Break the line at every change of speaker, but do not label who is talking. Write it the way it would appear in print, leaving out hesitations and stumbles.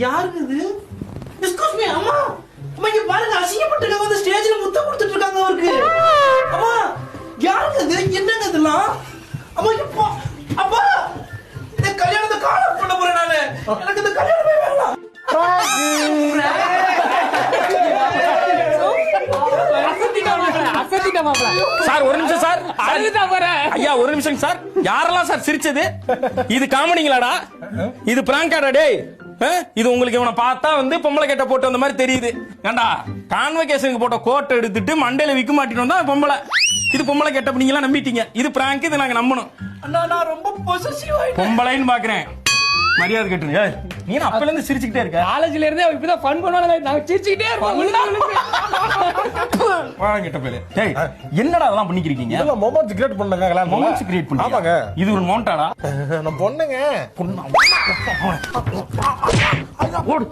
யாருங்க இது? Excuse me அம்மா. அம்மா இங்க பாருங்க, அசிங்கப்பட்டிருக்காங்க, வந்து ஸ்டேஜ்ல முத்தம் கொடுத்துட்டு இருக்காங்க அவருக்கு. அம்மா யாருங்க இது? என்னங்க இதெல்லாம்? அம்மா இப்போ அப்பா இந்த கல்யாணத்தை காணாம பண்ண போறேன் நானு. எனக்கு இந்த கல்யாணமே வேண்டாம்.
சார் ஒரு நிமிஷம் சார். ஐயா ஒரு நிமிஷம் சார். யாரெல்லாம் சார் சிரிச்சது? இது காமெடிங்களாடா? இது பிராங்காடா? டேய் இது உங்களுக்கு இவனை பார்த்தா வந்து பொம்பளை கட்ட போட்டு வந்த மாதிரி தெரியுது. ஏண்டா கான்வெகேஷனுக்கு போட்ட கோட்டை எடுத்துட்டு மண்டையில விக்க மாட்டினோம் தான் பொம்பளை. இது பொம்பளை கெட்ட நீங்க எல்லாம் நம்பிட்டீங்க. இது பிராங்க், இது நாங்க நம்பணும்.
அண்ணா நான் ரொம்ப பொசசிவ் ஆயிட்டேன்.
பொம்பளைன்னு பாக்குறேன், மரியாதை கேட்டுங்க. நீ அப்பல இருந்து சிரிச்சுக்கிட்டே இருக்க.
காலேஜ்ல இருந்தே இப்பதான் ஃபன் பண்ணுவாங்க, நாங்க சிரிச்சுக்கிட்டே இருப்போம்.
வாங்கிட்ட பேரு. டேய் என்னடா அதெல்லாம் பண்ணிக்கிறீங்க?
இதெல்லாம் மொமெண்ட்ஸ் கிரியேட் பண்ணங்க.
மொமெண்ட்ஸ் கிரியேட் பண்ணி.
ஆமாங்க.
இது ஒரு மொமெண்டாடா?
நான் பொண்ணுங்க.
ஓடு.